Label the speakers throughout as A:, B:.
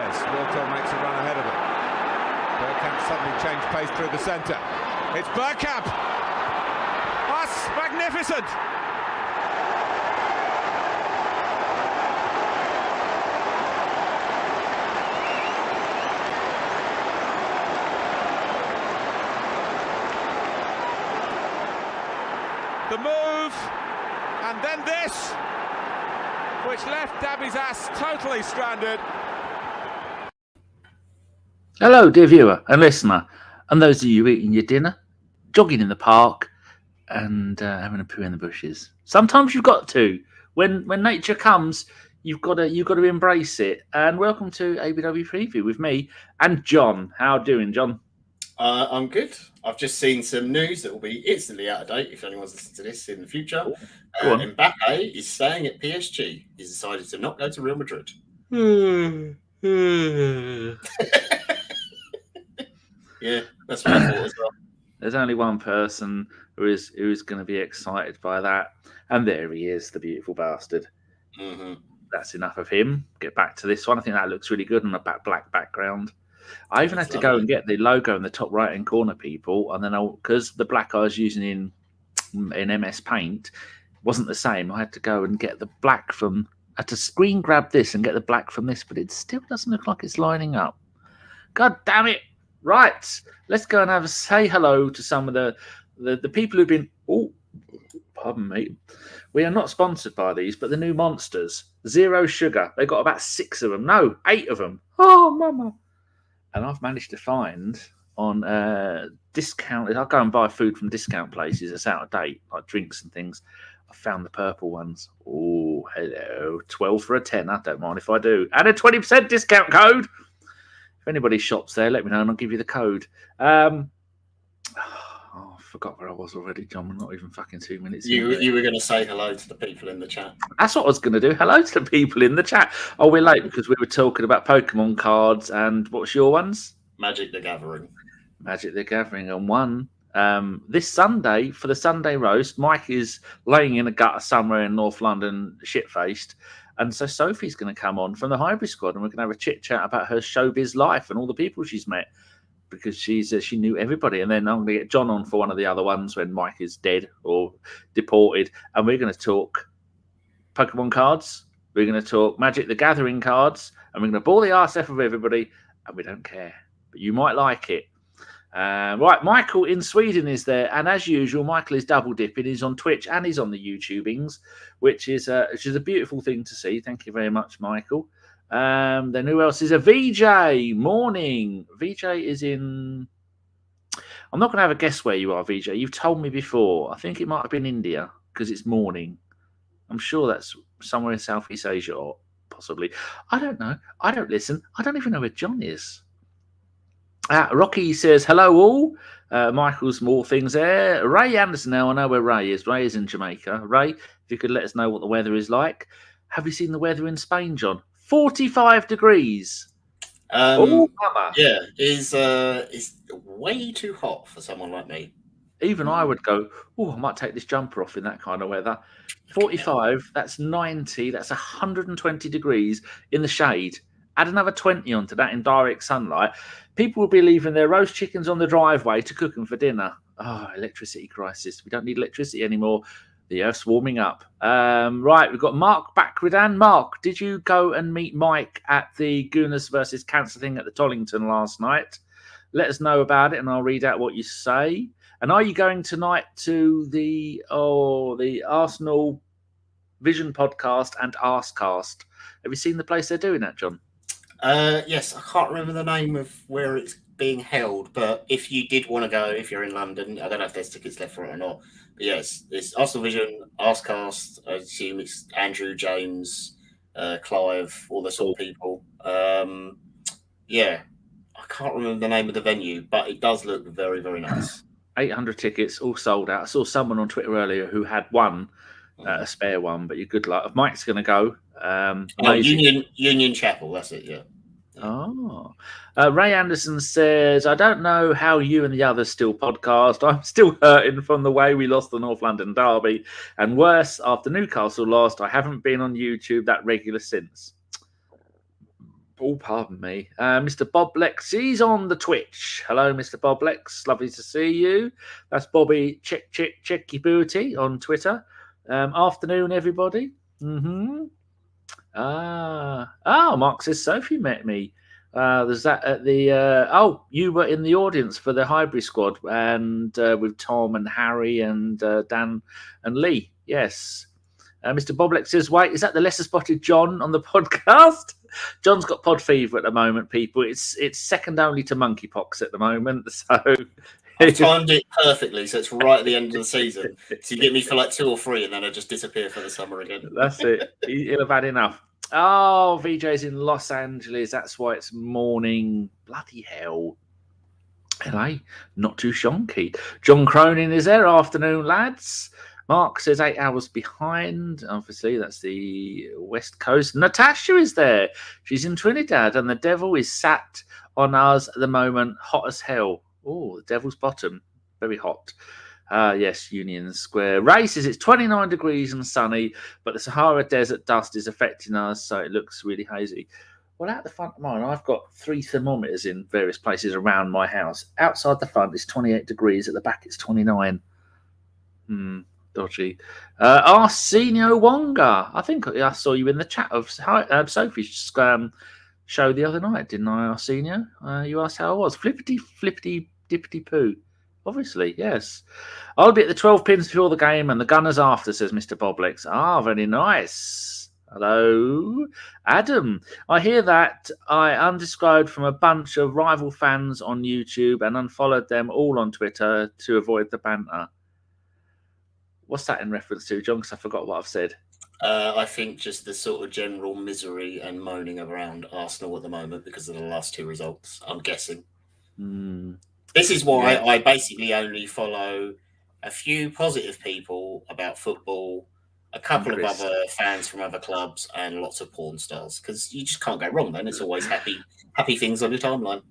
A: As Walter makes a run ahead of him. Bergkamp suddenly changed pace through the centre. It's Bergkamp! That's magnificent! The move, and then this, which left Dabby's ass totally stranded.
B: Hello, dear viewer and listener, and those of you eating your dinner, jogging in the park, and having a poo in the bushes. Sometimes you've got to. When nature comes, you've got to embrace it. And welcome to ABW Preview with me and John. How doing, John?
C: I'm good. I've just seen some news that will be instantly out of date if anyone's listening to this in the future. Mbappe is staying at PSG. He's decided to not go to Real Madrid. Yeah, that's what I thought as well.
B: There's only one person who's going to be excited by that, and there he is, the beautiful bastard.
C: Mm-hmm.
B: That's enough of him. Get back to this one. I think that looks really good on a black background. I even had to go and get the logo in the top right-hand corner, people, and then because the black I was using in MS Paint wasn't the same, I had to go and get the black from. I had to screen grab this and get the black from this, but it still doesn't look like it's lining up. God damn it! Right, let's go and say hello to some of the people who've been. Oh, pardon me. We are not sponsored by these, but the new monsters, Zero Sugar. They got about 6 of them. No, 8 of them. Oh, mama. And I've managed to find on discount. I'll go and buy food from discount places that's out of date, like drinks and things. I found the purple ones. Oh, hello. 12 for a 10. I don't mind if I do. And a 20% discount code. If anybody shops there, let me know and I'll give you the code. I forgot where I was already, John. We're not even fucking 2 minutes in.
C: You were going to say hello to the people in the chat.
B: That's what I was going to do. Hello to the people in the chat. Oh, we're late because we were talking about Pokemon cards and what's your ones?
C: Magic the Gathering.
B: Magic the Gathering. And one this Sunday for the Sunday roast, Mike is laying in a gutter somewhere in North London, shit-faced. And so Sophie's going to come on from the Hybrid Squad and we're going to have a chit-chat about her showbiz life and all the people she's met. Because she knew everybody. And then I'm going to get John on for one of the other ones when Mike is dead or deported. And we're going to talk Pokemon cards. We're going to talk Magic the Gathering cards. And we're going to bore the arse off of everybody. And we don't care. But you might like it. Right, Michael in Sweden is there. And as usual, Michael is double dipping. He's on Twitch and he's on the YouTubings, which is a beautiful thing to see. Thank you very much, Michael. Then who else is a VJ? Morning. VJ is in. I'm not going to have a guess where you are, VJ. You've told me before. I think it might have been India because it's morning. I'm sure that's somewhere in Southeast Asia or possibly. I don't know. I don't listen. I don't even know where John is. Rocky says, hello all. Michael's more things there. Ray Anderson now. I know where Ray is. Ray is in Jamaica. Ray, if you could let us know what the weather is like. Have you seen the weather in Spain, John? 45 degrees.
C: Yeah, it's way too hot for someone like me.
B: Even I would go, I might take this jumper off in that kind of weather. 45, that's 90, that's 120 degrees in the shade. Add another 20 onto that in direct sunlight. People will be leaving their roast chickens on the driveway to cook them for dinner. Oh, electricity crisis. We don't need electricity anymore. The Earth's warming up. Right, we've got Mark Backridan. Mark, did you go and meet Mike at the Gooners versus Cancer thing at the Tollington last night? Let us know about it and I'll read out what you say. And are you going tonight to the Arsenal Vision podcast and Arscast? Have you seen the place they're doing that, John?
C: Yes, I can't remember the name of where it's being held, but if you did want to go, if you're in London, I don't know if there's tickets left for it or not. But yes, it's Arsenal Vision, Arscast. I assume it's Andrew, James, Clive, all the sort of people. Yeah, I can't remember the name of the venue, but it does look very, very nice.
B: 800 tickets, all sold out. I saw someone on Twitter earlier who had one, a spare one, but you're good luck. Mike's going to go.
C: Union Chapel, that's it, yeah.
B: Oh, Ray Anderson says, I don't know how you and the others still podcast. I'm still hurting from the way we lost the North London derby. And worse, after Newcastle lost, I haven't been on YouTube that regular since. Oh, pardon me. Mr. Bob Lex, he's on the Twitch. Hello, Mr. Bob Lex. Lovely to see you. That's Bobby Checky Booty on Twitter. Afternoon, everybody. Mark says Sophie met me. There's that at the... you were in the audience for the Highbury squad and with Tom and Harry and Dan and Lee. Yes. Mr. Boblex says, wait, is that the lesser spotted John on the podcast? John's got pod fever at the moment, people. It's second only to monkeypox at the moment. So
C: I've timed it perfectly, so it's right at the end of the season. So you get me for like 2 or 3, and then I just disappear for the summer again.
B: That's it. He'll have had enough. Oh, VJ's in Los Angeles. That's why it's morning. Bloody hell. LA, not too shonky. John Cronin is there. Afternoon, lads. Mark says 8 hours behind. Obviously, that's the West Coast. Natasha is there. She's in Trinidad, and the devil is sat on us at the moment, hot as hell. Oh, the devil's bottom. Very hot. Yes, Union Square. Ray says it's 29 degrees and sunny, but the Sahara Desert dust is affecting us, so it looks really hazy. Well, out the front of mine, I've got 3 thermometers in various places around my house. Outside the front, it's 28 degrees. At the back, it's 29. Dodgy. Arsenio Wonga. I think I saw you in the chat of Sophie's show the other night, didn't I, Arsenio? You asked how I was. Flippity, dippity poo. Obviously, yes. I'll be at the 12 pins before the game and the Gunners after, says Mr. Boblex. Very nice. Hello, Adam. I hear that I undescribed from a bunch of rival fans on YouTube and unfollowed them all on Twitter to avoid the banter. What's that in reference to, John? Because I forgot what I've said.
C: I think just the sort of general misery and moaning around Arsenal at the moment because of the last 2 results, I'm guessing. This is why I basically only follow a few positive people about football, a couple of other fans from other clubs, and lots of porn stars, because you just can't go wrong then. It's always happy things on your timeline.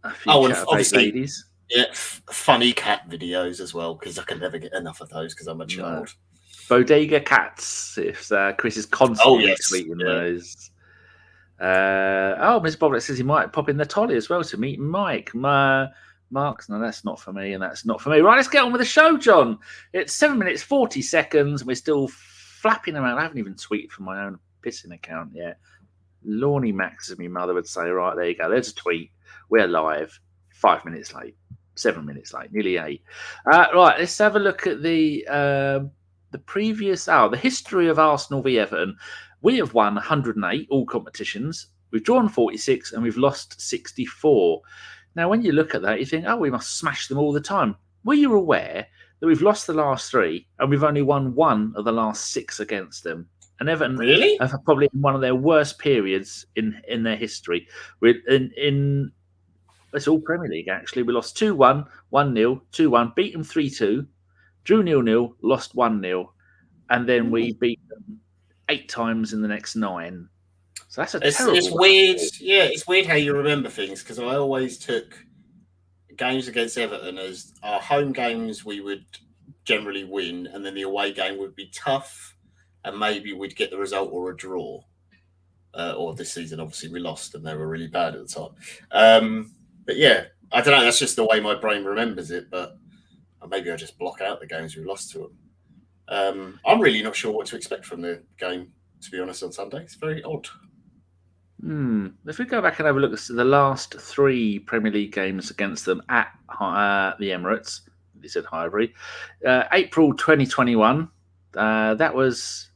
B: And obviously, ladies.
C: Yeah, funny cat videos as well, because I can never get enough of those because I'm a child.
B: Bodega cats, if Chris is constantly tweeting those. Mr. Boblet says he might pop in the Tolly as well to meet Mike. Mark's, no, that's not for me, and that's not for me. Right, let's get on with the show, John. It's 7 minutes, 40 seconds, and we're still flapping around. I haven't even tweeted from my own pissing account yet. Lorny Max, as my mother would say. Right, there you go. There's a tweet. We're live. 5 minutes late. 7 minutes late. Nearly 8. Right, let's have a look at the previous the history of Arsenal v Everton. We have won 108 all competitions. We've drawn 46 and we've lost 64. Now, when you look at that, you think, we must smash them all the time. Were you aware that we've lost the last 3 and we've only won 1 of the last 6 against them? And Everton have probably in one of their worst periods in their history. It's all Premier League, actually. We lost 2-1, 1-0, 2-1, beat them 3-2, drew 0-0, lost 1-0, and then we beat them 8 times in the next 9. So that's terrible.
C: It's weird. Yeah, it's weird how you remember things, because I always took games against Everton as our home games we would generally win, and then the away game would be tough, and maybe we'd get the result or a draw. Or this season, obviously, we lost, and they were really bad at the time. But yeah, I don't know. That's just the way my brain remembers it. But maybe I just block out the games we lost to them. I'm really not sure what to expect from the game, to be honest, on Sunday. It's very odd.
B: If we go back and have a look at the last 3 Premier League games against them at the Emirates, they said Highbury, April 2021, that was,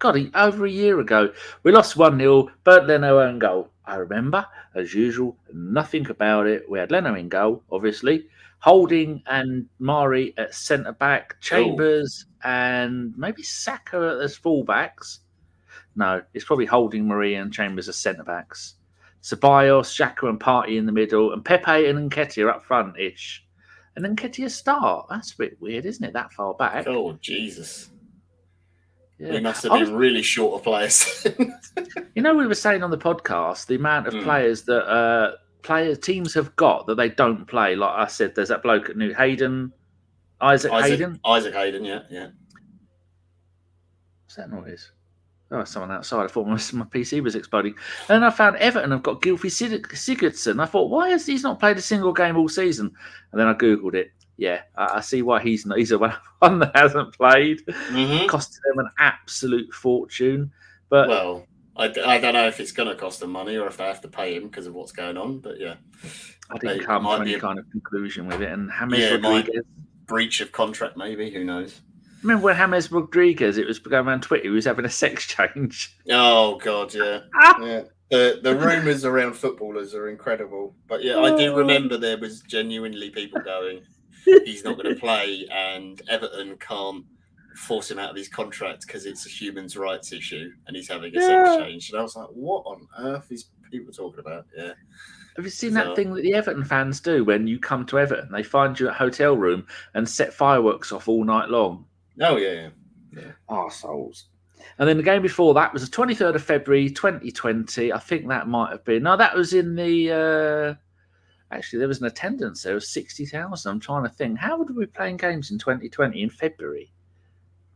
B: over a year ago. We lost 1-0, Bert Leno own goal. I remember, as usual, nothing about it. We had Leno in goal, obviously. Holding and Mari at centre-back. Chambers and maybe Saka as full-backs. No, it's probably Holding, Marie and Chambers as centre-backs. Ceballos, Xhaka and Partey in the middle. And Pepe and Nketiah up front-ish. And Nketiah start. That's a bit weird, isn't it, that far back?
C: Oh, Jesus. Yeah. We must have been really short of players.
B: We were saying on the podcast the amount of players that teams have got that they don't play. Like I said, there's that bloke at New Hayden, Isaac Hayden.
C: Isaac Hayden, yeah.
B: What's that noise? Oh, someone outside. I thought my PC was exploding. And then I found Everton have got Gylfi Sigurdsson. I thought, why has he not played a single game all season? And then I Googled it. Yeah, I see why he's not. He's the one that hasn't played.
C: Mm-hmm.
B: Costed them an absolute fortune. But
C: well, I don't know if it's going to cost them money or if they have to pay him because of what's going on. But yeah,
B: I didn't come to any kind of conclusion with it. And James Rodriguez,
C: breach of contract, maybe. Who knows?
B: Remember when James Rodriguez, it was going around Twitter, he was having a sex change.
C: Oh, God, yeah. Yeah. The rumours around footballers are incredible. But, yeah, I do remember there was genuinely people going, he's not going to play, and Everton can't force him out of his contract because it's a human rights issue, and he's having a sex change. And I was like, what on earth is people talking about? Yeah.
B: Have you seen that thing that the Everton fans do when you come to Everton? They find you at a hotel room and set fireworks off all night long.
C: Oh, yeah.
B: Arseholes. And then the game before that was the 23rd of February 2020. I think that might have been. No, that was in the... actually, there was an attendance there of 60,000. I'm trying to think. How would we be playing games in 2020 in February?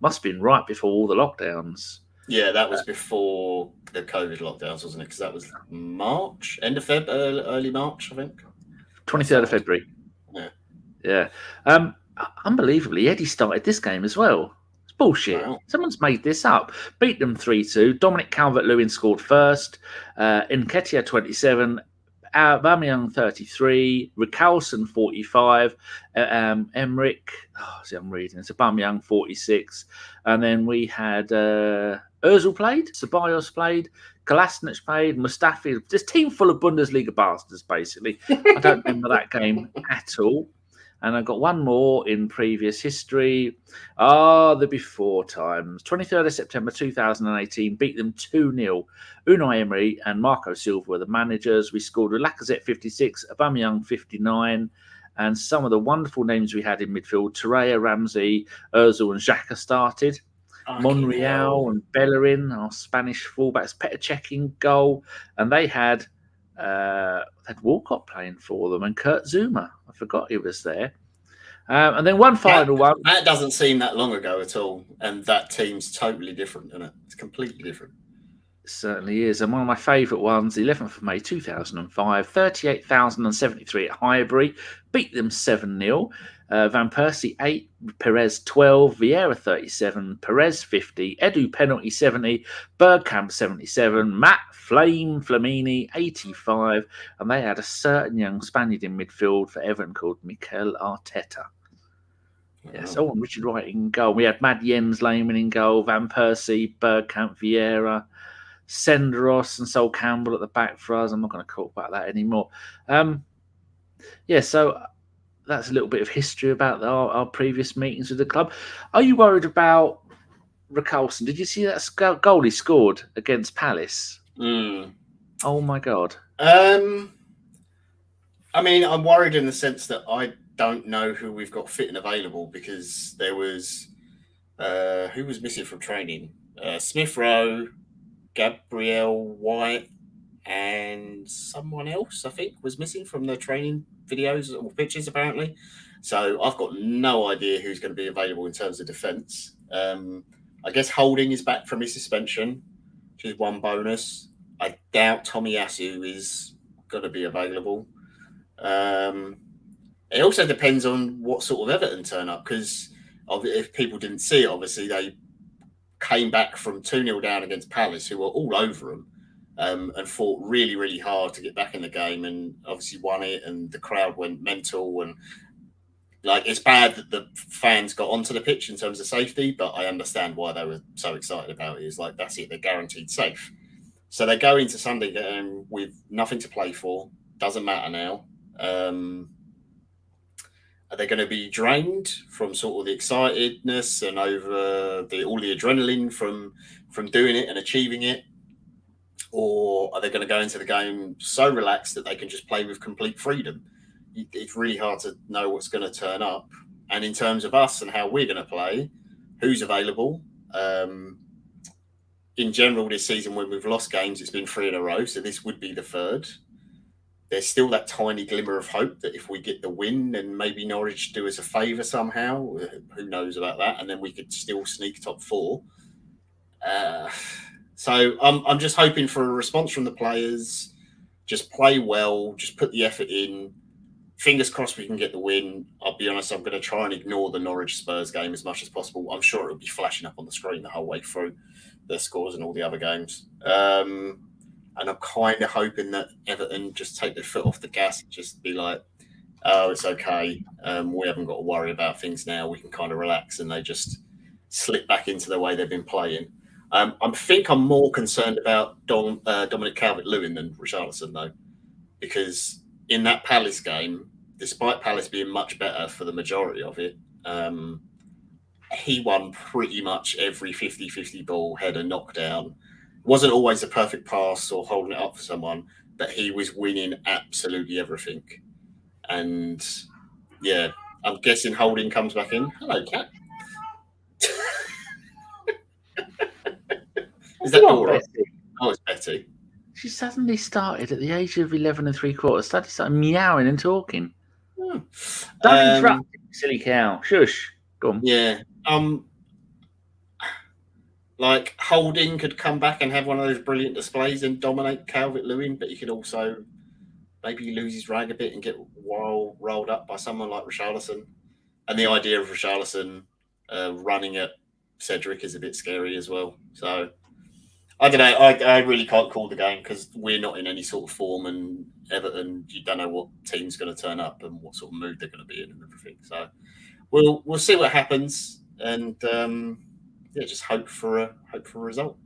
B: Must have been right before all the lockdowns.
C: Yeah, that was before the COVID lockdowns, wasn't it? Because that was March, end of Feb, early March, I think.
B: 23rd of February. Yeah. Unbelievably, Eddie started this game as well. It's bullshit. Wow. Someone's made this up. Beat them 3-2. Dominic Calvert-Lewin scored first. Nketiah 27. Aubameyang 33. Richarlison 45. Emmerich. I'm reading. It's Aubameyang 46. And then we had Ozil played. Ceballos played. Kolasinac played. Mustafi. This team full of Bundesliga bastards, basically. I don't remember that game at all. And I got one more in previous history. The before times. 23rd of September 2018, beat them 2-0. Unai Emery and Marco Silva were the managers. We scored with Lacazette 56, Aubameyang 59, and some of the wonderful names we had in midfield. Torreira, Ramsey, Ozil and Xhaka started. Monreal and Bellerin, our Spanish fullbacks, Petr Cech in goal. And they had Walcott playing for them and Kurt Zuma. I forgot he was there. And then one final one.
C: That doesn't seem that long ago at all. And that team's totally different, isn't it? It's completely different.
B: It certainly is. And one of my favourite ones, 11th of May 2005, 38,073 at Highbury. Beat them 7-0. Van Persie 8, Perez 12, Vieira 37, Perez 50, Edu penalty 70, Bergkamp 77, Matt Flamini 85, and they had a certain young Spaniard in midfield for Everton called Mikel Arteta. Yes, and Richard Wright in goal. We had Mad Jens Lehmann in goal, Van Persie, Bergkamp, Vieira, Senderos and Sol Campbell at the back for us. I'm not going to talk about that anymore. So that's a little bit of history about our previous meetings with the club. Are you worried about Richarlison? Did you see that goal he scored against Palace? Oh, my God.
C: I mean, I'm worried in the sense that I don't know who we've got fit and available because there was... who was missing from training? Smith Rowe, Gabriel, White, and someone else, I think, was missing from the training videos or pictures, apparently. So I've got no idea who's going to be available in terms of defence. I guess Holding is back from his suspension, which is one bonus. I doubt Tomiyasu is going to be available. It also depends on what sort of Everton turn up, because if people didn't see it, obviously they came back from 2-0 down against Palace, who were all over them. And fought really, really hard to get back in the game, and obviously won it. And the crowd went mental, and it's bad that the fans got onto the pitch in terms of safety. But I understand why they were so excited about it. It's like that's it; they're guaranteed safe. So they go into Sunday game with nothing to play for. Doesn't matter now. Are they going to be drained from sort of the excitedness and over all the adrenaline from doing it and achieving it? Or are they going to go into the game so relaxed that they can just play with complete freedom? It's really hard to know what's going to turn up. And in terms of us and how we're going to play, who's available? In general, this season, when we've lost games, it's been 3 in a row. So this would be the 3rd. There's still that tiny glimmer of hope that if we get the win, then maybe Norwich do us a favour somehow. Who knows about that? And then we could still sneak top 4. So I'm just hoping for a response from the players. Just play well. Just put the effort in. Fingers crossed we can get the win. I'll be honest, I'm going to try and ignore the Norwich Spurs game as much as possible. I'm sure it'll be flashing up on the screen the whole way through, their scores and all the other games. And I'm kind of hoping that Everton just take their foot off the gas and just be like, oh, it's okay. We haven't got to worry about things now. We can kind of relax, and they just slip back into the way they've been playing. I think I'm more concerned about Dominic Calvert-Lewin than Richarlison, though, because in that Palace game, despite Palace being much better for the majority of it, he won pretty much every 50-50 ball, header, knockdown. Wasn't always a perfect pass or holding it up for someone, but he was winning absolutely everything. And yeah, I'm guessing Holding comes back in. Hello, cat. Is that Dora? Oh, it's Betty.
B: She suddenly started at the age of 11 3/4. Started meowing and talking. Don't interrupt, silly cow. Shush. Go on.
C: Yeah. Like Holding could come back and have one of those brilliant displays and dominate Calvert-Lewin, but he could also maybe lose his rag a bit and get rolled up by someone like Richarlison. And the idea of Richarlison running at Cedric is a bit scary as well. So I don't know. I really can't call the game because we're not in any sort of form, and Everton, you don't know what team's going to turn up and what sort of mood they're going to be in and everything. So we'll see what happens, and just hope for a result.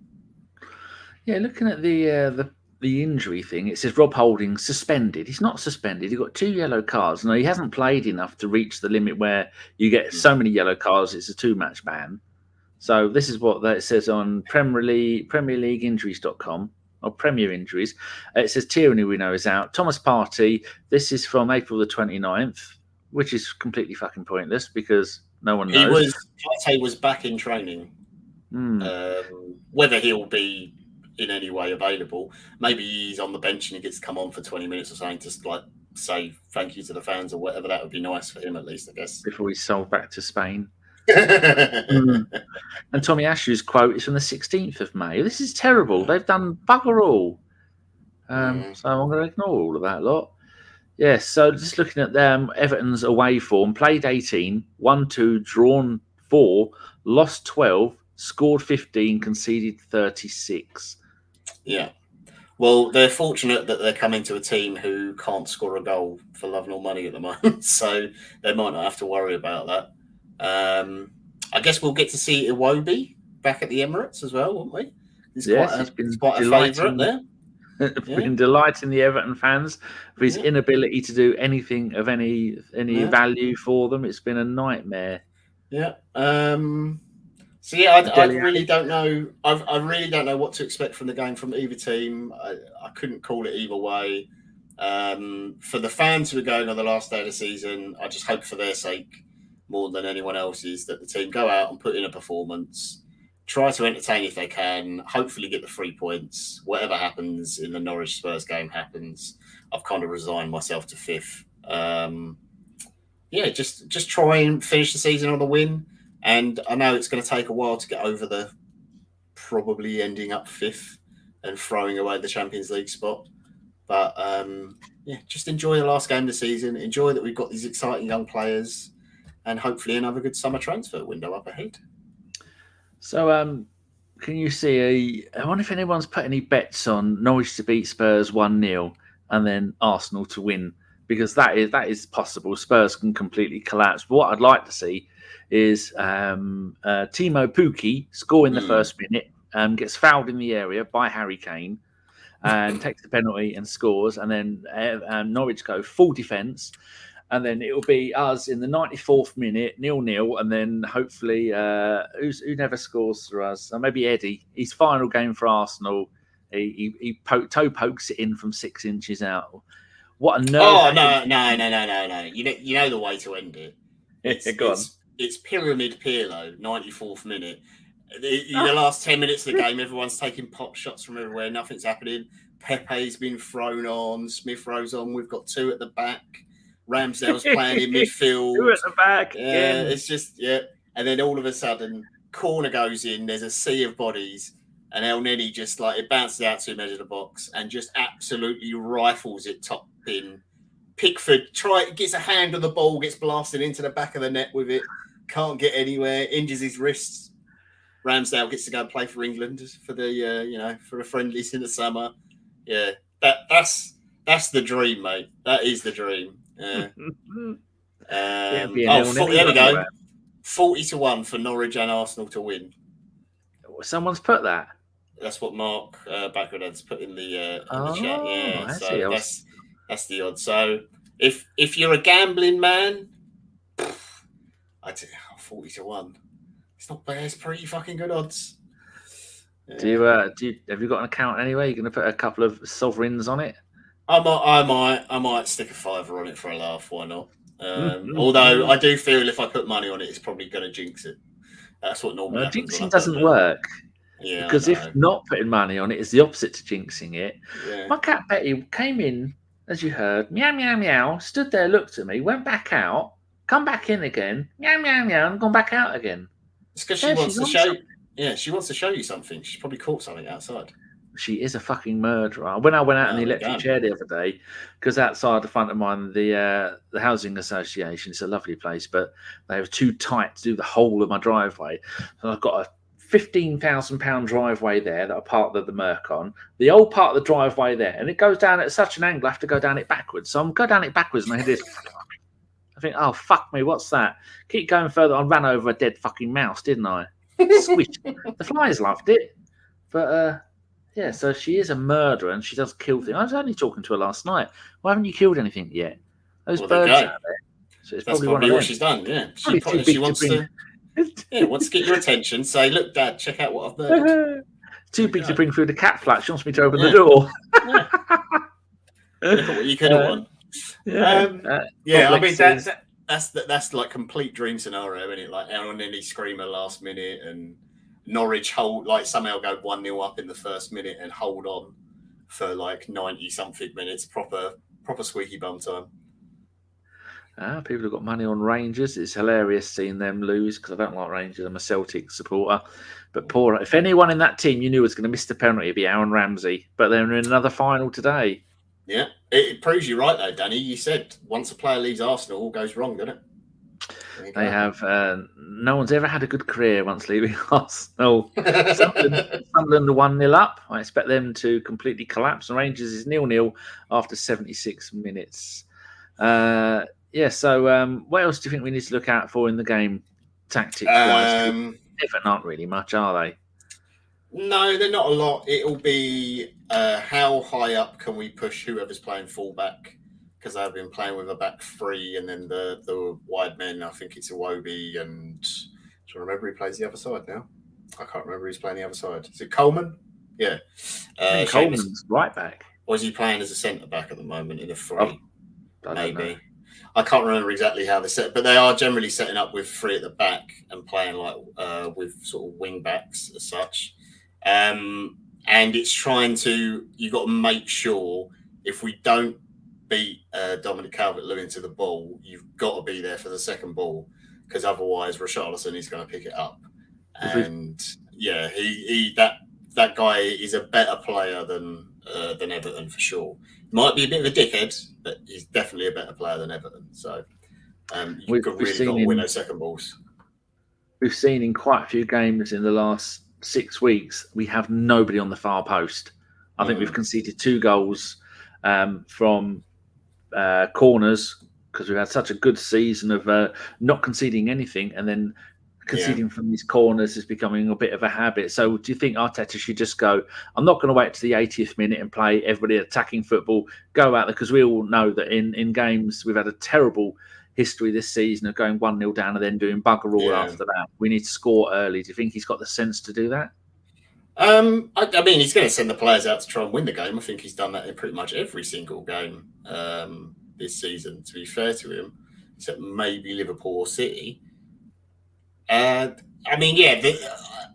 B: Yeah, looking at the injury thing, it says Rob Holding suspended. He's not suspended. He got 2 yellow cards. No, he hasn't played enough to reach the limit where you get so many yellow cards. It's a 2-match ban. So this is what that says on Premier League Injuries.com, or Premier Injuries. It says Tierney, we know, is out. Thomas Partey, this is from April the 29th, which is completely fucking pointless because no one knows.
C: Partey was back in training. Whether he'll be in any way available, maybe he's on the bench and he gets to come on for 20 minutes or something, just like say thank you to the fans or whatever. That would be nice for him, at least, I guess.
B: Before he's sold back to Spain. And Tomiyasu's quote is from the 16th of May. This is terrible. They've done bugger all. So I'm going to ignore all of that lot. Yes, so just looking at them, Everton's away form, played 18, won 2, drawn 4, lost 12, scored 15, conceded 36. Yeah.
C: Well, they're fortunate that they're coming to a team who can't score a goal for love nor money at the moment, so they might not have to worry about that. I guess we'll get to see Iwobi back at the Emirates as well, won't we? He's quite a favourite there.
B: Been delighting the Everton fans for his inability to do anything of any value for them. It's been a nightmare.
C: Yeah. I really don't know. I really don't know what to expect from the game from either team. I couldn't call it either way. For the fans who are going on the last day of the season, I just hope for their sake more than anyone else's that the team go out and put in a performance, try to entertain if they can, hopefully get the 3 points. Whatever happens in the Norwich Spurs game happens. I've kind of resigned myself to 5th. Just try and finish the season on a win. And I know it's going to take a while to get over the probably ending up 5th and throwing away the Champions League spot. But just enjoy the last game of the season. Enjoy that we've got these exciting young players, and hopefully another good summer transfer window up ahead.
B: So, can you see I wonder if anyone's put any bets on Norwich to beat Spurs 1-0 and then Arsenal to win, because that is possible. Spurs can completely collapse. But what I'd like to see is Timo Pukki score in the first minute, gets fouled in the area by Harry Kane, and takes the penalty and scores, and then Norwich go full defence. And then it will be us in the 94th minute, 0-0, and then hopefully who never scores for us? Maybe Eddie. His final game for Arsenal, he toe pokes it in from 6 inches out. What a nerve!
C: Oh no! You know the way to end it. It's Pyramid Pirlo, 94th minute. In the last 10 minutes of the game, everyone's taking pot shots from everywhere. Nothing's happening. Pepe's been thrown on. Smith Rowe's on. We've got 2 at the back. Ramsdale's playing in midfield.
B: 2 at the back.
C: It's just, And then all of a sudden, corner goes in. There's a sea of bodies. and El Neni just like it bounces out to him edge of the box and just absolutely rifles it top bin. Pickford gets a hand on the ball, gets blasted into the back of the net with it, can't get anywhere, injures his wrists. Ramsdale gets to go and play for England for the for the friendlies in the summer. Yeah, that's the dream, mate. That is the dream. There we go. 40-1 for Norwich and Arsenal to win.
B: Someone's put that.
C: That's what Mark Backwoodhead's put in the chat. Yeah, so that's the odds. So if you're a gambling man, I'd say 40-1. It's not bad. It's pretty fucking good odds. Yeah.
B: Have you got an account anyway? You're going to put a couple of sovereigns on it?
C: I might stick a fiver on it for a laugh. Why not? Although I do feel if I put money on it, it's probably going to jinx it. That's what normally happens.
B: Jinxing doesn't work.
C: Yeah,
B: because if not putting money on it is the opposite to jinxing it.
C: Yeah.
B: My cat Betty came in, as you heard, meow, meow, meow, stood there, looked at me, went back out, come back in again, meow, meow, meow, and gone back out again.
C: It's because she wants to show something. Yeah, she wants to show you something. She's probably caught something outside.
B: She is a fucking murderer. When I went out in the electric chair the other day, because outside the front of mine, the housing association, it's a lovely place, but they were too tight to do the whole of my driveway. So I've got a £15,000 driveway there that I parked the Merc on, the old part of the driveway there, and it goes down at such an angle I have to go down it backwards. So I'm going down it backwards and I hear this. I think, oh, fuck me, what's that? Keep going further. I ran over a dead fucking mouse, didn't I? Squish. The flies loved it. But, yeah, so she is a murderer and she does kill things. I was only talking to her last night. Why haven't you killed anything yet? Those birds out there. So it's
C: that's probably what she's done, yeah. She wants to get your attention. Say, look, Dad, check out what I've murdered.
B: Too big to bring through the cat flat. She wants me to open the door.
C: Look at what you could have won. I mean that's like complete dream scenario, isn't it? Like Aaron Nini screamer last minute and Norwich somehow go 1-0 up in the first minute and hold on for like 90 something minutes. Proper squeaky bum time.
B: People have got money on Rangers. It's hilarious seeing them lose because I don't like Rangers. I'm a Celtic supporter. But if anyone in that team you knew was going to miss the penalty, it'd be Aaron Ramsey. But they're in another final today.
C: Yeah, it proves you right though, Danny. You said once a player leaves Arsenal, all goes wrong, doesn't it?
B: They have. No one's ever had a good career once leaving Arsenal. Sunderland 1-0 up. I expect them to completely collapse. And Rangers is 0-0 after 76 minutes. So what else do you think we need to look out for in the game, tactics-wise? Everton aren't really much, are they?
C: No, they're not a lot. It'll be how high up can we push whoever's playing fullback, because they've been playing with a back three and then the wide men. I think it's Iwobi and do you remember who plays the other side now? I can't remember who's playing the other side. Is it Coleman? Yeah.
B: Coleman's right back.
C: Or is he playing as a centre back at the moment in a three?
B: Maybe.
C: I can't remember exactly how they set, but they are generally setting up with three at the back and playing like with sort of wing backs as such. And it's trying to, you've got to make sure if we don't beat Dominic Calvert-Lewin to the ball, you've got to be there for the second ball, because otherwise Richarlison is going to pick it up. And yeah, that guy is a better player than Everton for sure. Might be a bit of a dickhead, but he's definitely a better player than Everton. So you've really got to win those second balls.
B: We've seen in quite a few games in the last 6 weeks, we have nobody on the far post. I think we've conceded 2 goals from corners, because we've had such a good season of not conceding anything, and then conceding from these corners is becoming a bit of a habit. So do you think Arteta should just go, I'm not going to wait to the 80th minute and play everybody attacking football, go out there, because we all know that in games we've had a terrible history this season of going 1-0 down and then doing bugger all after that. We need to score early. Do you think he's got the sense to do that?
C: I mean, he's going to send the players out to try and win the game. I think he's done that in pretty much every single game this season, to be fair to him, except maybe Liverpool or City. I mean,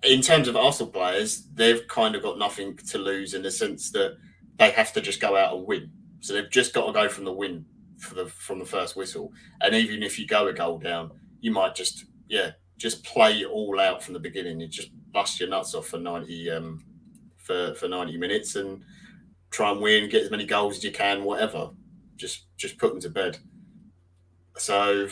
C: in terms of Arsenal players, they've kind of got nothing to lose in the sense that they have to just go out and win. So they've just got to go from the win from the first whistle. And even if you go a goal down, you might just play it all out from the beginning and just bust your nuts off for 90 for 90 minutes and try and win, get as many goals as you can, whatever. Just put them to bed. So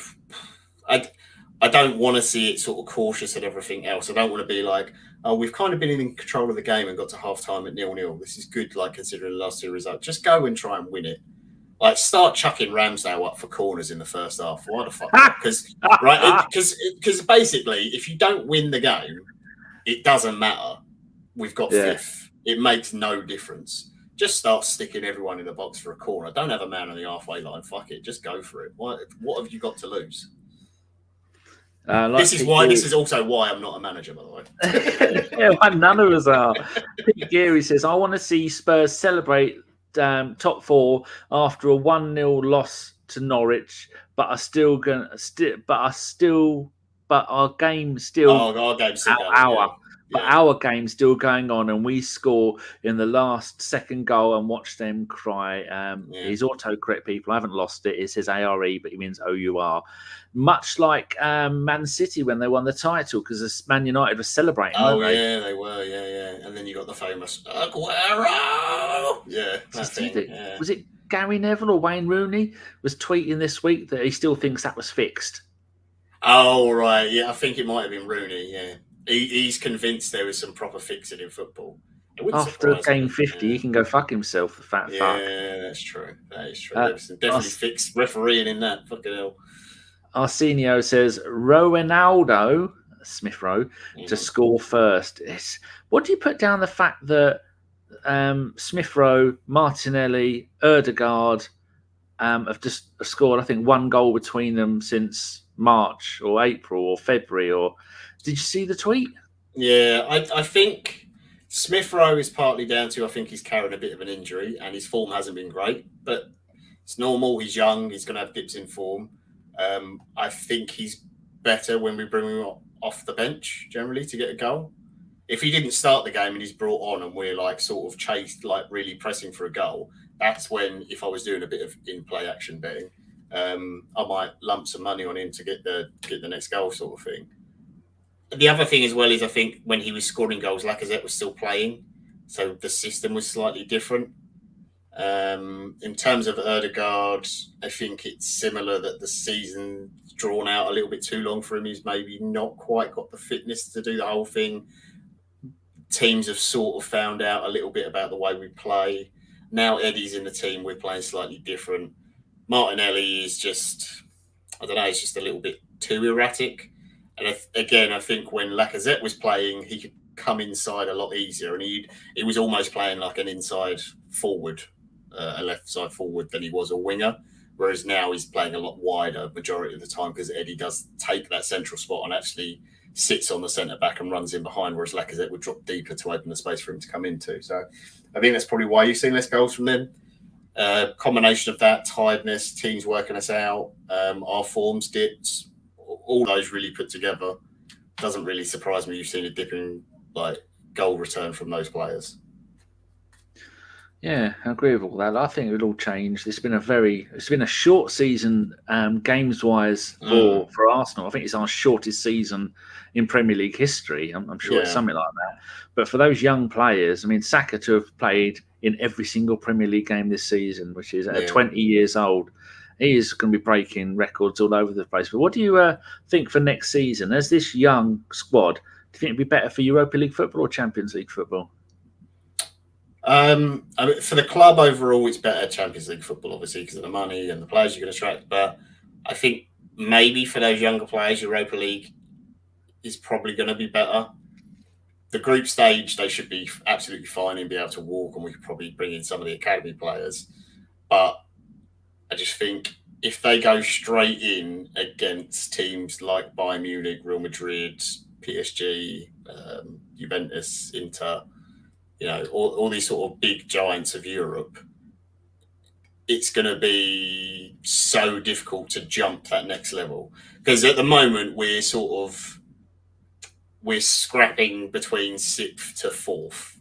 C: I don't want to see it sort of cautious and everything else. I don't want to be like, oh, we've kind of been in control of the game and got to half-time at 0-0. This is good, like, considering the last two results. Just go and try and win it. Like, start chucking Ramsdale up for corners in the first half. Why the fuck not? Because basically, if you don't win the game, it doesn't matter. We've got fifth. It makes no difference. Just start sticking everyone in the box for a corner. Don't have a man on the halfway line. Fuck it. Just go for it. What have you got to lose? This is also why I'm not a manager, by the way.
B: Yeah, well, none of us are. Pete Geary says, I want to see Spurs celebrate top four after a 1-0 loss to Norwich, but our game still our game's still going on, and we score in the last second goal and watch them cry. He's autocorrect, people. I haven't lost it. It says ARE, but he means OUR. Much like Man City when they won the title, because Man United was celebrating.
C: Oh, yeah, they were. Yeah. And then you got the famous Aguero. Yeah, that thing. Yeah.
B: Was it Gary Neville or Wayne Rooney was tweeting this week that he still thinks that was fixed?
C: Oh, right. Yeah, I think it might have been Rooney, yeah. He's convinced there was some proper fixing in football.
B: After game 50, he can go fuck himself, the fat fuck.
C: Yeah, that's true. That is true. There was some definitely fixed refereeing in that. Fucking hell.
B: Arsenio says, Ronaldo, Smith Rowe, to score first. What do you put down the fact that Smith Rowe, Martinelli, Ødegaard have just scored, I think, one goal between them since March or April or February? Or did you see the tweet?
C: Yeah, I think Smith Rowe is partly down to, I think he's carrying a bit of an injury and his form hasn't been great, but it's normal. He's young. He's going to have dips in form. I think he's better when we bring him off the bench generally to get a goal. If he didn't start the game and he's brought on and we're like sort of chased, like really pressing for a goal, that's when, if I was doing a bit of in-play action betting, I might lump some money on him to get the next goal sort of thing. The other thing as well is I think when he was scoring goals, Lacazette was still playing, so the system was slightly different. In terms of Ødegaard, I think it's similar that the season's drawn out a little bit too long for him. He's maybe not quite got the fitness to do the whole thing. Teams have sort of found out a little bit about the way we play. Now Eddie's in the team, we're playing slightly different. Martinelli is just, I don't know, he's just a little bit too erratic. And again, I think when Lacazette was playing, he could come inside a lot easier, and he was almost playing like an inside forward, a left side forward than he was a winger. Whereas now he's playing a lot wider majority of the time because Eddie does take that central spot and actually sits on the centre back and runs in behind, whereas Lacazette would drop deeper to open the space for him to come into. So I think that's probably why you've seen less goals from them. Combination of that, tiredness, teams working us out, our forms dipped, all those really put together. Doesn't really surprise me you've seen a dip in like goal return from those players.
B: Yeah, I agree with all that. I think it'll all change. It's been a short season, games wise for Arsenal. I think it's our shortest season in Premier League history. I'm sure it's something like that. But for those young players, I mean, Saka to have played in every single Premier League game this season, which is at 20 years old, he is going to be breaking records all over the place. But what do you think for next season? As this young squad, do you think it'd be better for Europa League football or Champions League football?
C: I mean, for the club overall, it's better Champions League football, obviously, because of the money and the players you can attract. But I think maybe for those younger players, Europa League is probably going to be better. The group stage, they should be absolutely fine and be able to walk, and we could probably bring in some of the academy players. But I just think if they go straight in against teams like Bayern Munich, Real Madrid, PSG, Juventus, Inter, you know, all these sort of big giants of Europe, it's going to be so difficult to jump that next level. Because at the moment, we're scrapping between 6th to 4th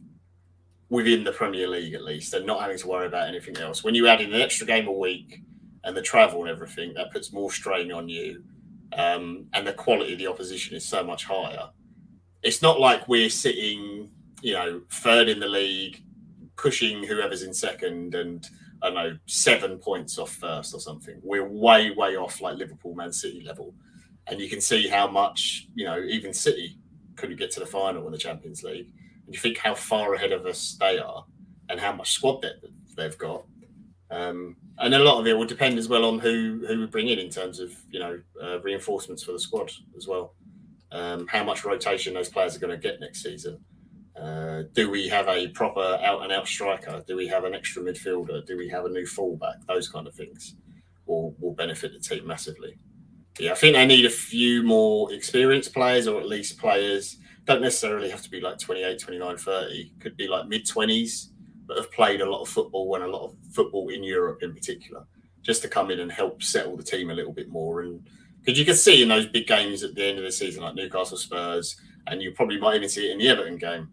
C: within the Premier League, at least, and not having to worry about anything else. When you add in an extra game a week and the travel and everything, that puts more strain on you. And the quality of the opposition is so much higher. It's not like we're sitting third in the league, pushing whoever's in second, and I don't know, 7 points off first or something. We're way, way off like Liverpool, Man City level. And you can see how much, even City couldn't get to the final in the Champions League. And you think how far ahead of us they are and how much squad depth they've got. And a lot of it will depend as well on who we bring in terms of, reinforcements for the squad as well. How much rotation those players are going to get next season. Do we have a proper out-and-out striker? Do we have an extra midfielder? Do we have a new fullback? Those kind of things will benefit the team massively. Yeah, I think they need a few more experienced players, or at least players. Don't necessarily have to be like 28, 29, 30. Could be like mid-20s, but have played a lot of football and a lot of football in Europe in particular, just to come in and help settle the team a little bit more. And because you can see in those big games at the end of the season, like Newcastle, Spurs, and you probably might even see it in the Everton game,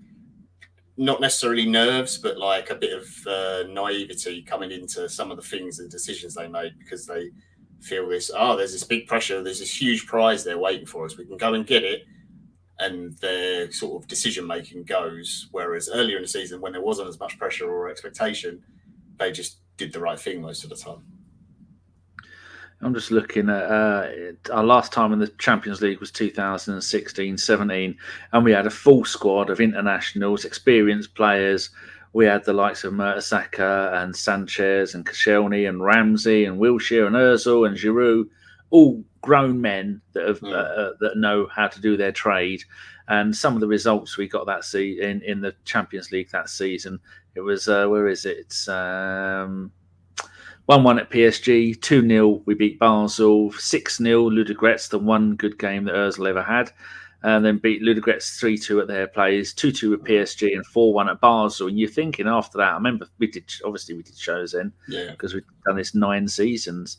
C: not necessarily nerves, but like a bit of naivety coming into some of the things and decisions they made, because they feel there's this big pressure, there's this huge prize there waiting for us, we can go and get it, and their sort of decision making goes. Whereas earlier in the season, when there wasn't as much pressure or expectation, they just did the right thing most of the time.
B: I'm just looking at our last time in the Champions League was 2016-17, and we had a full squad of internationals, experienced players. We had the likes of Saka and Sanchez and Koscielny and Ramsey and Wilshere and Ozil and Giroud, all grown men that have that know how to do their trade. And some of the results we got that in the Champions League that season, it was where is it? It's 1-1 at PSG, 2-0 we beat Basel, 6-0 Ludogorets, the one good game that Ozil ever had. And then beat Ludogorets 3-2 at their place, 2-2 with PSG, and 4-1 at Basel. And you're thinking after that, I remember we did shows then, because we'd done this 9 seasons.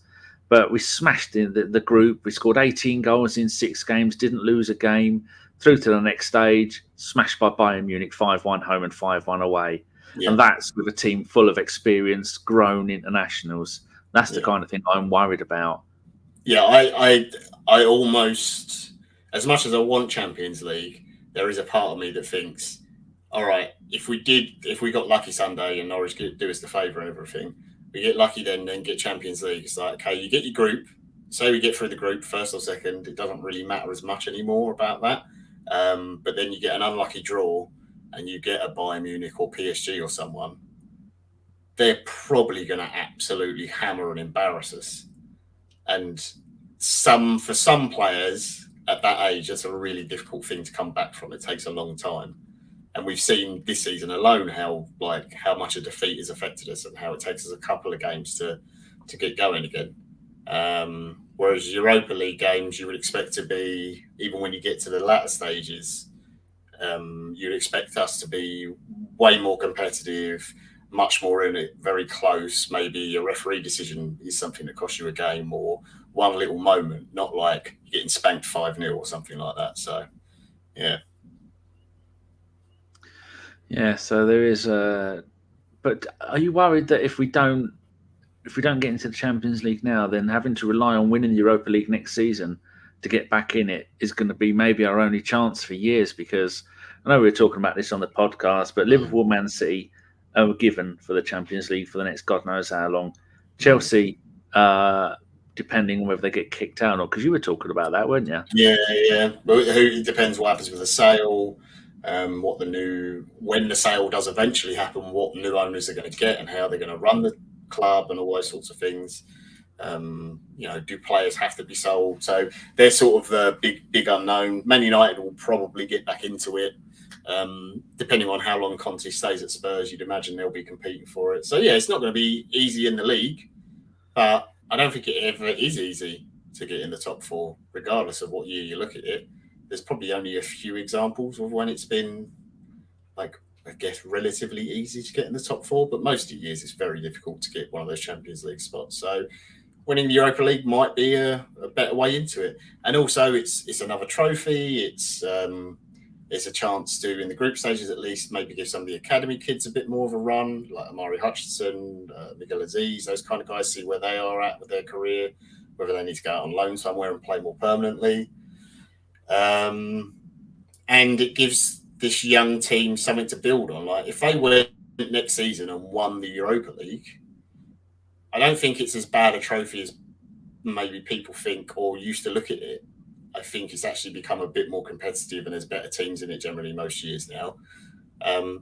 B: But we smashed in the group. We scored 18 goals in 6 games, didn't lose a game, through to the next stage, smashed by Bayern Munich 5-1 home and 5-1 away. Yeah. And that's with a team full of experienced, grown internationals. That's the kind of thing I'm worried about.
C: Yeah, I almost... As much as I want Champions League, there is a part of me that thinks, all right, if we got lucky Sunday and Norwich could do us the favour and everything, we get lucky then get Champions League. It's like, okay, you get your group. Say we get through the group, first or second, it doesn't really matter as much anymore about that. But then you get an unlucky draw and you get a Bayern Munich or PSG or someone. They're probably going to absolutely hammer and embarrass us. And for some players... at that age, that's a really difficult thing to come back from. It takes a long time. And we've seen this season alone how much a defeat has affected us and how it takes us a couple of games to get going again. Whereas Europa League games, you would expect to be, even when you get to the latter stages, you'd expect us to be way more competitive, much more in it, very close. Maybe a referee decision is something that costs you a game, or one little moment, not like getting spanked 5-0 or something like that. So, yeah.
B: Yeah, so there is but are you worried that if we don't get into the Champions League now, then having to rely on winning the Europa League next season to get back in it is going to be maybe our only chance for years? Because I know we were talking about this on the podcast, but Liverpool, Man City are given for the Champions League for the next God knows how long. Chelsea, depending on whether they get kicked out or not, because you were talking about that, weren't you?
C: Yeah. But it depends what happens with the sale, when the sale does eventually happen, what new owners are going to get and how they're going to run the club and all those sorts of things. Do players have to be sold? So they're sort of the big unknown. Man United will probably get back into it. Depending on how long Conte stays at Spurs, you'd imagine they'll be competing for it. So yeah, it's not going to be easy in the league, but I don't think it ever is easy to get in the top 4, regardless of what year you look at it. There's probably only a few examples of when it's been, relatively easy to get in the top 4, but most of the years it's very difficult to get one of those Champions League spots. So winning the Europa League might be a better way into it. And also it's another trophy. It's a chance to, in the group stages at least, maybe give some of the academy kids a bit more of a run, like Amari Hutchinson, Miguel Aziz, those kind of guys, see where they are at with their career, whether they need to go out on loan somewhere and play more permanently. And it gives this young team something to build on. Like if they went next season and won the Europa League, I don't think it's as bad a trophy as maybe people think or used to look at it. I think it's actually become a bit more competitive and there's better teams in it generally most years now.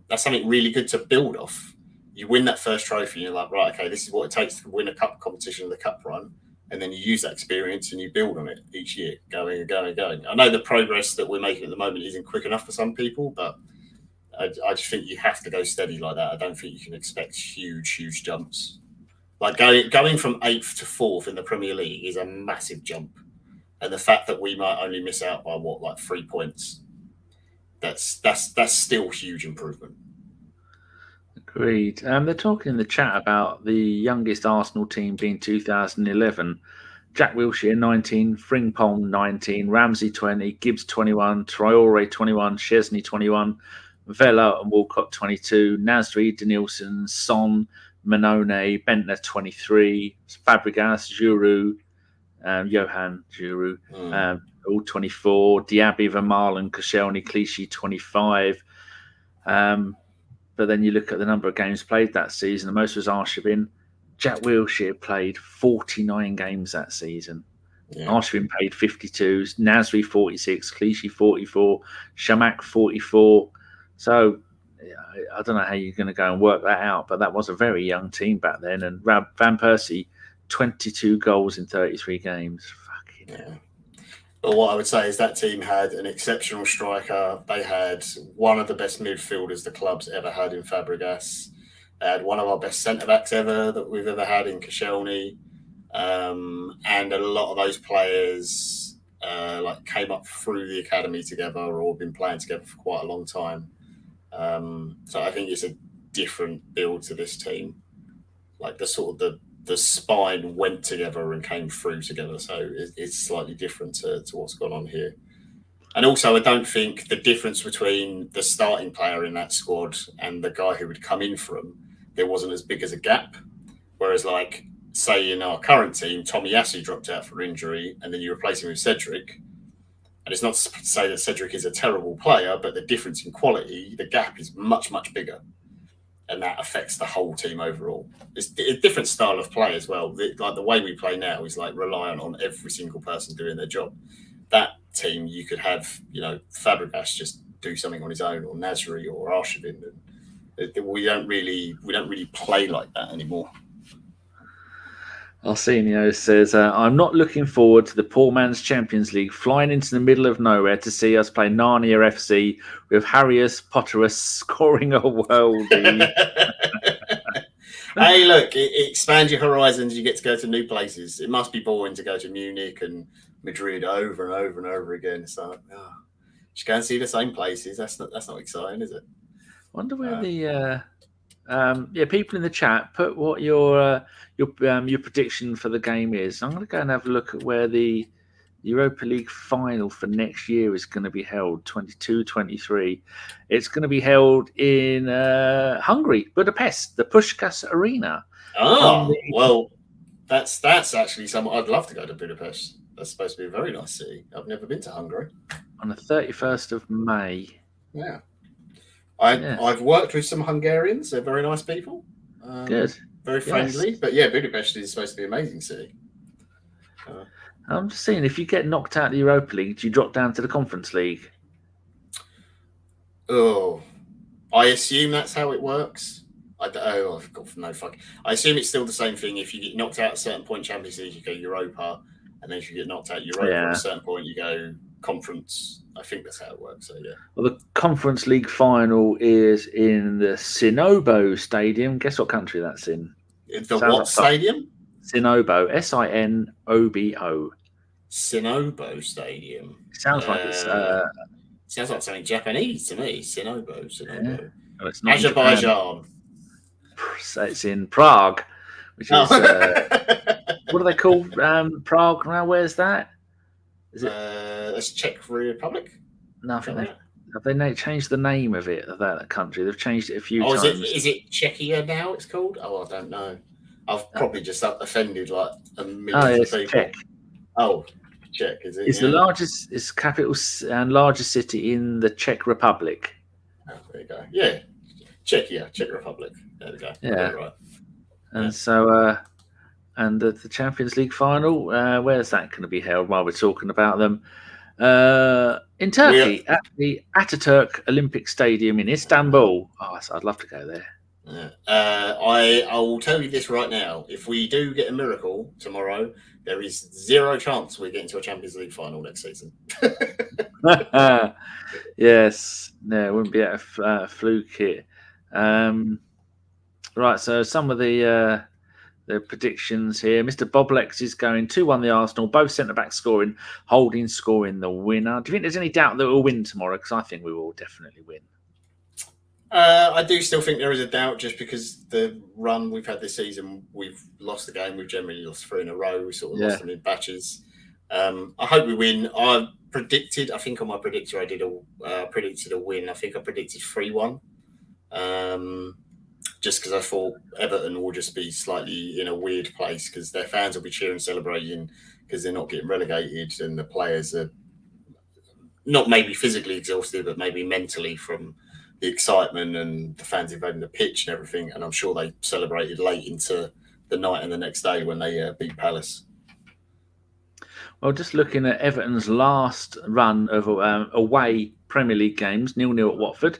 C: That's something really good to build off. You win that first trophy and you're like, right, okay, this is what it takes to win a cup competition in the cup run. And then you use that experience and you build on it each year, going. I know the progress that we're making at the moment isn't quick enough for some people, but I just think you have to go steady like that. I don't think you can expect huge jumps. Like going from 8th to 4th in the Premier League is a massive jump. And the fact that we might only miss out by 3 points, that's still huge improvement.
B: Agreed. They're talking in the chat about the youngest Arsenal team being 2011. Jack Wilshere 19, Frimpong 19, Ramsey 20, Gibbs 21, Traore 21, Chesney 21, Vela and Walcott 22, Nasri, Denilson, Son, Manone, Bentner 23, Fabregas, Giroud, Johan Giroud, all 24, Diaby, Vermaelen, Koscielny, Clichy 25. But then you look at the number of games played that season, the most was Arshavin. Jack Wilshere played 49 games that season. Yeah. Arshavin played 52, Nasri 46, Clichy 44, Shamak 44. So I don't know how you're going to go and work that out, but that was a very young team back then. And Van Persie, 22 goals in 33 games. Fucking hell.
C: But what I would say is that team had an exceptional striker. They had one of the best midfielders the club's ever had in Fabregas. They had one of our best centre-backs ever that we've ever had in Koscielny. And a lot of those players came up through the academy together or been playing together for quite a long time. So I think it's a different build to this team. Like the spine went together and came through together. So it's slightly different to what's gone on here. And also, I don't think the difference between the starting player in that squad and the guy who would come in from, there wasn't as big as a gap. Whereas, like, say in our current team, Tomiyasu dropped out for injury and then you replace him with Cedric. And it's not to say that Cedric is a terrible player, but the difference in quality, the gap is much bigger. And that affects the whole team overall. It's a different style of play as well. Like the way we play now is like reliant on every single person doing their job. That team, you could have, Fabregas just do something on his own, or Nasri or Arshavin. We don't really play like that anymore.
B: Arsenio says, I'm not looking forward to the poor man's Champions League, flying into the middle of nowhere to see us play Narnia FC with Harrius Potterus scoring a worldie.
C: Hey, look, it expands your horizons. You get to go to new places. It must be boring to go to Munich and Madrid over and over and over again. It's like, just go and see the same places. That's not exciting, is it?
B: Wonder where people in the chat put what your prediction for the game is. I'm going to go and have a look at where the Europa League final for next year is going to be held, 22-23. It's going to be held in Hungary, Budapest, the Puskás Arena.
C: Oh, well, that's actually something I'd love to go to Budapest. That's supposed to be a very nice city. I've never been to Hungary.
B: On the 31st of May.
C: Yeah. I've worked with some Hungarians. They're very nice people.
B: Good.
C: Very friendly. Yes. But yeah, Budapest is supposed to be an amazing city.
B: I'm just saying, if you get knocked out of the Europa League, do you drop down to the Conference League?
C: Oh, I assume that's how it works. I've got no fuck. I assume it's still the same thing. If you get knocked out at a certain point, Champions League, you go Europa. And then if you get knocked out Europa at a certain point, you go Conference. I think that's how it works. So yeah.
B: Well, the Conference League final is in the Sinobo Stadium. Guess what country that's in?
C: Stadium?
B: Sinobo. Sinobo.
C: Sinobo Stadium.
B: Sounds like it's.
C: Sounds like something Japanese to me. Sinobo.
B: Yeah. No, it's not
C: Azerbaijan.
B: It's in Prague, which is. What do they call Prague now? Where's that? Is it?
C: That's Czech Republic.
B: No, I think have they changed the name of it, of that country? They've changed it a few times.
C: Is it Czechia now? It's called. Oh, I don't know. I've probably just offended like a million people.
B: Czech.
C: Oh, Czech is it?
B: It's the largest, it's capital and largest city in the Czech Republic.
C: there you go. Yeah, Czech Republic. There we go.
B: Yeah.
C: Right.
B: And so, and the Champions League final, where's that going to be held while we're talking about them? In Turkey, at the Ataturk Olympic Stadium in Istanbul. Oh, I'd love to go there.
C: Yeah. I will tell you this right now. If we do get a miracle tomorrow, there is zero chance we get into a Champions League final next season.
B: Yes, no, it wouldn't be a fluke here. Right, so some of the predictions here. Mr. Boblex is going 2-1 the Arsenal, both centre-backs scoring, Holding scoring the winner. Do you think there's any doubt that we'll win tomorrow? Because I think we will definitely win.
C: I do still think there is a doubt just because the run we've had this season, we've lost the game. We've generally lost 3 in a row. We sort of lost them in batches. I hope we win. I think on my predictor, I predicted a win. I think I predicted 3-1. Just because I thought Everton will just be slightly in a weird place because their fans will be cheering, celebrating because they're not getting relegated and the players are not maybe physically exhausted, but maybe mentally from the excitement and the fans invading the pitch and everything. And I'm sure they celebrated late into the night and the next day when they beat Palace.
B: Well, just looking at Everton's last run of away Premier League games, 0-0 at Watford,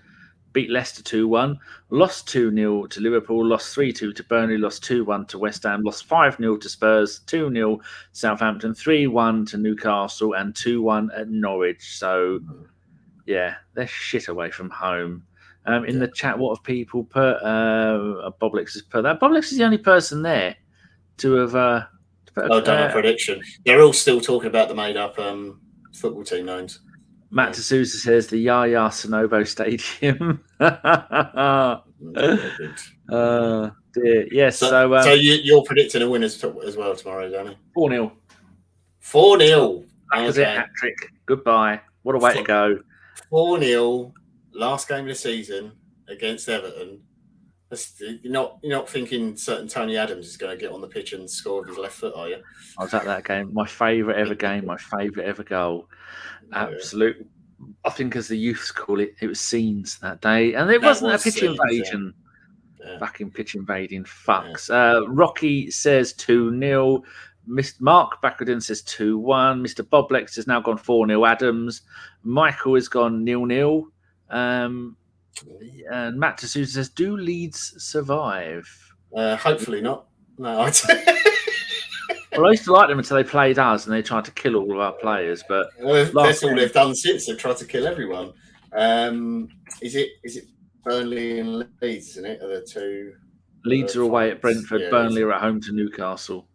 B: beat Leicester 2-1, lost 2-0 to Liverpool, lost 3-2 to Burnley, lost 2-1 to West Ham, lost 5-0 to Spurs, 2-0 Southampton, 3-1 to Newcastle and 2-1 at Norwich. So, yeah, they're shit away from home. In the chat, what have people put? Boblex has put that. Boblex is the only person there to have
C: done a prediction. They're all still talking about the made-up football team names.
B: Matt D'Souza says the Yaya Sonobo Stadium. Dear. Yes.
C: So you're predicting a win as well tomorrow, Danny?
B: 4-0.
C: 4-0.
B: Lacazette hat-trick. Goodbye. What a way to go.
C: 4-0. Last game of the season against Everton. You're not thinking certain Tony Adams is going to get on the pitch and score with his left foot, are you?
B: I was at that game. My favourite ever game. My favourite ever goal. Absolute. I think, as the youths call it, it was scenes that day, and it wasn't a pitch invasion. Fucking pitch invading fucks. Rocky says 2-0. Mr. Mark Backerden says 2-1. Mr. Boblex has now gone 4-0. Adams. Michael has gone 0-0. And Matt D'Souza says, "Do Leeds survive?"
C: Hopefully not. No,
B: Well, I used to like them until they played us and they tried to kill all of our players. But
C: that's all they've done since. They've tried to kill everyone. Is it Burnley and Leeds? Isn't it? Are the two?
B: Leeds are away at Brentford. Yeah, Burnley are at home to Newcastle.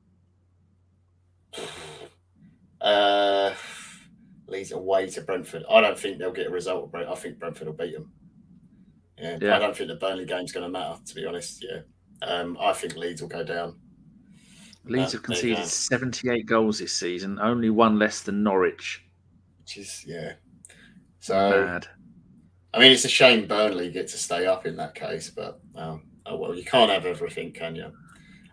C: Leeds away to Brentford. I don't think they'll get a result. I think Brentford will beat them. Yeah. I don't think the Burnley game's going to matter, to be honest. Yeah, I think Leeds will go down.
B: Leeds have conceded 78 goals this season, only one less than Norwich.
C: Which is, so bad. I mean, it's a shame Burnley get to stay up in that case, but you can't have everything, can you?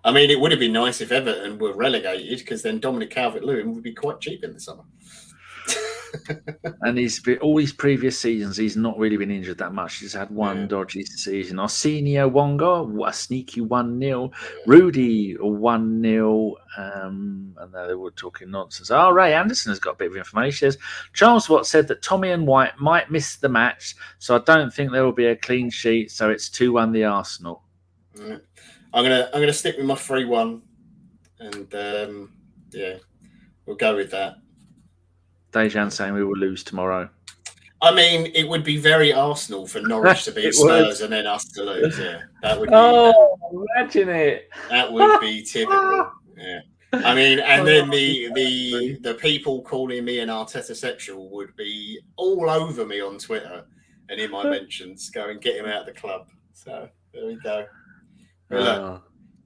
C: I mean, it would have been nice if Everton were relegated, because then Dominic Calvert-Lewin would be quite cheap in the summer.
B: And all these previous seasons, he's not really been injured that much. He's had one dodgy season. Arsenio Wonga, a sneaky 1-0. Rudy, 1-0. And they were talking nonsense. Ray Anderson has got a bit of information. He says, Charles Watt said that Tommy and White might miss the match, so I don't think there will be a clean sheet. So it's 2-1 the Arsenal.
C: I'm gonna stick with my 3-1, and we'll go with that.
B: Dejan saying we will lose tomorrow.
C: I mean, it would be very Arsenal for Norwich to beat Spurs and then us to lose. Yeah, that would be.
B: Imagine it.
C: That would be typical. Yeah. I mean, and then the people calling me an Arteta sexual would be all over me on Twitter and in my mentions, going get him out of the club. So there we go. Look,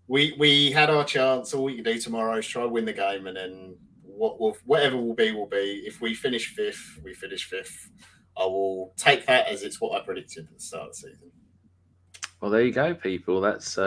C: we had our chance. All we can do tomorrow is try to win the game, and then whatever will be, will be. If we finish fifth, we finish fifth. I will take that as it's what I predicted at the start of the season.
B: Well, there you go, people. That's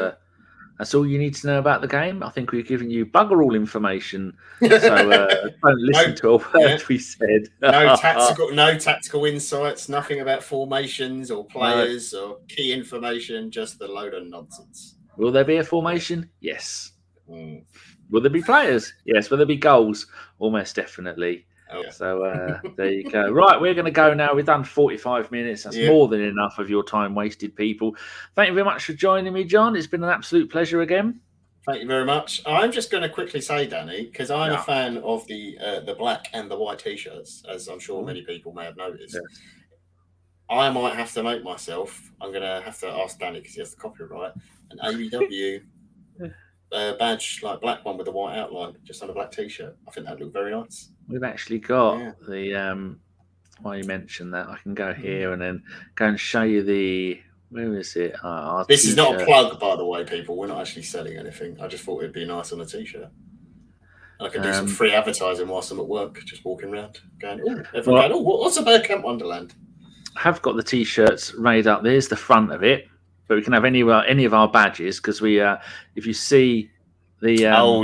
B: That's all you need to know about the game. I think we've given you bugger all information. So don't listen to a word we said.
C: No tactical insights, nothing about formations or players or key information, just the load of nonsense.
B: Will there be a formation? Yes. Will there be players? Yes. Will there be goals? Almost definitely. Oh, yeah. So there you go. Right, we're going to go now. We've done 45 minutes. That's more than enough of your time wasted, people. Thank you very much for joining me, John. It's been an absolute pleasure again.
C: Thank you very much. I'm just going to quickly say, Danny, because I'm a fan of the black and the white T-shirts, as I'm sure many people may have noticed. Yes. I might have to make myself. I'm going to have to ask Danny because he has the copyright. An ABW badge, like black one with a white outline, just on a black T-shirt. I think that'd look very nice.
B: We've actually got the. Why you mentioned that? I can go here and then go and show you the. Where is it?
C: This is not a plug, by the way, people. We're not actually selling anything. I just thought it'd be nice on a T-shirt. I could do some free advertising whilst I'm at work, just walking around, going, what's a Bergkamp Wonderland?
B: I have got the T-shirts made up. There's the front of it, but we can have any of our badges because we, if you see the.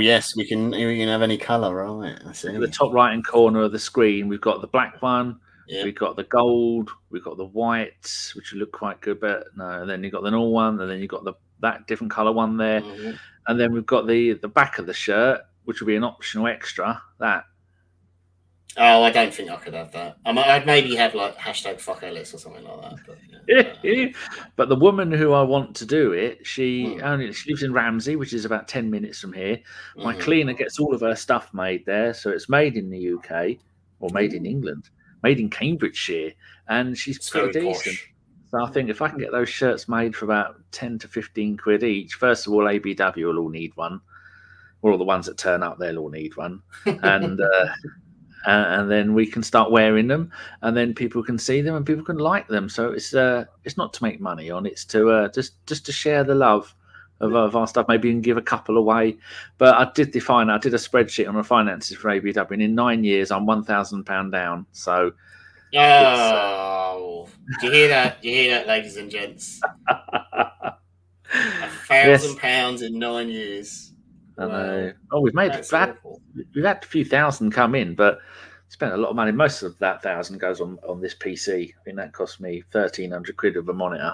C: Yes, we can have any colour, right? I see.
B: The top right-hand corner of the screen, we've got the black one. Yeah. We've got the gold, we've got the white, which look quite good, but no. And then you've got the normal one, and then you've got that different colour one there, and then we've got the back of the shirt, which will be an optional extra. That.
C: Oh, I don't think I could have that. I'd maybe have like #FuckEllis or something like that. But,
B: but the woman who I want to do it, she lives in Ramsey, which is about 10 minutes from here. My cleaner gets all of her stuff made there, so it's made in the UK or made in England. Made in Cambridgeshire, and she's pretty decent. Posh. So I think if I can get those shirts made for about 10 to 15 quid each, first of all, ABW will all need one. All the ones that turn up, they'll all need one. And then we can start wearing them, and then people can see them and people can like them. So it's not to make money on, it's to just to share the love of our stuff. Maybe you can give a couple away. But I did a spreadsheet on my finances for ABW, and in 9 years I'm £1,000 down. So
C: do you hear that? You hear that, ladies and gents? £1,000 in 9 years.
B: I know. Oh, we've had a few thousand come in, but spent a lot of money. Most of that 1,000 goes on this PC. I think that cost me 1,300 quid of a monitor.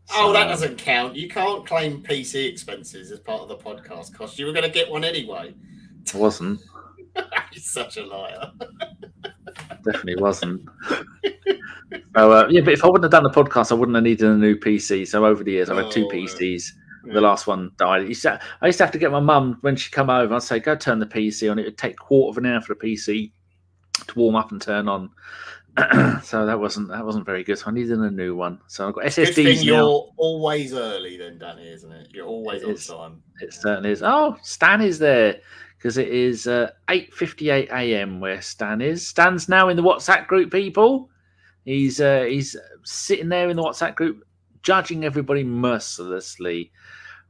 C: So, that doesn't count. You can't claim PC expenses as part of the podcast cost. You were going to get one anyway.
B: I wasn't.
C: You're such a liar.
B: Definitely wasn't. So, but if I wouldn't have done the podcast, I wouldn't have needed a new PC. So over the years, I've had two PCs. The last one died. I used to have to get my mum, when she'd come over, I'd say, go turn the PC on. It would take a quarter of an hour for the PC to warm up and turn on. So that wasn't very good. So I needed a new one. So I've got SSDs. Good thing
C: you're always early then, Danny, isn't it? You're always on time.
B: It certainly is. Oh, Stan is there because it is 8:58 a.m. where Stan is. Stan's now in the WhatsApp group, people. He's sitting there in the WhatsApp group, judging everybody mercilessly.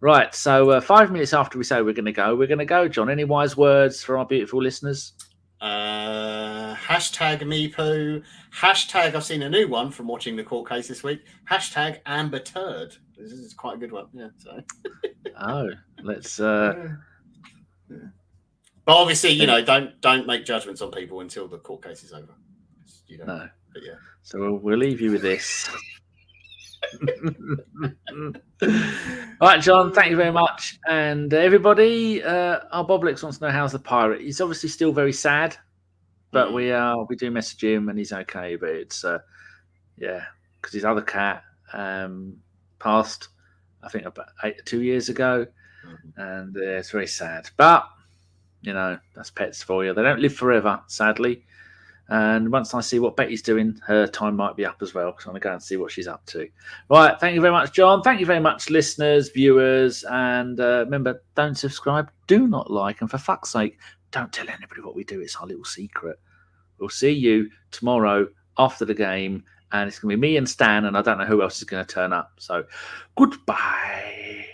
B: Right. So 5 minutes after we say we're going to go. John, any wise words for our beautiful listeners?
C: #MePoo. I've seen a new one from watching the court case this week. #AmberTurd. This is quite a good one. Yeah. So.
B: Let's.
C: But obviously, don't make judgments on people until the court case is over. You don't know. But yeah.
B: So we'll leave you with this. All right, John, thank you very much. And everybody, our Boblix wants to know how's the pirate. He's obviously still very sad, but we do message him and he's okay. But it's because his other cat passed, I think about 2 years ago, and it's very sad. But that's pets for you. They don't live forever, sadly. And once I see what Betty's doing, her time might be up as well. So I'm going to go and see what she's up to. Right. Thank you very much, John. Thank you very much, listeners, viewers. And remember, don't subscribe. Do not like. And for fuck's sake, don't tell anybody what we do. It's our little secret. We'll see you tomorrow after the game. And it's going to be me and Stan. And I don't know who else is going to turn up. So goodbye.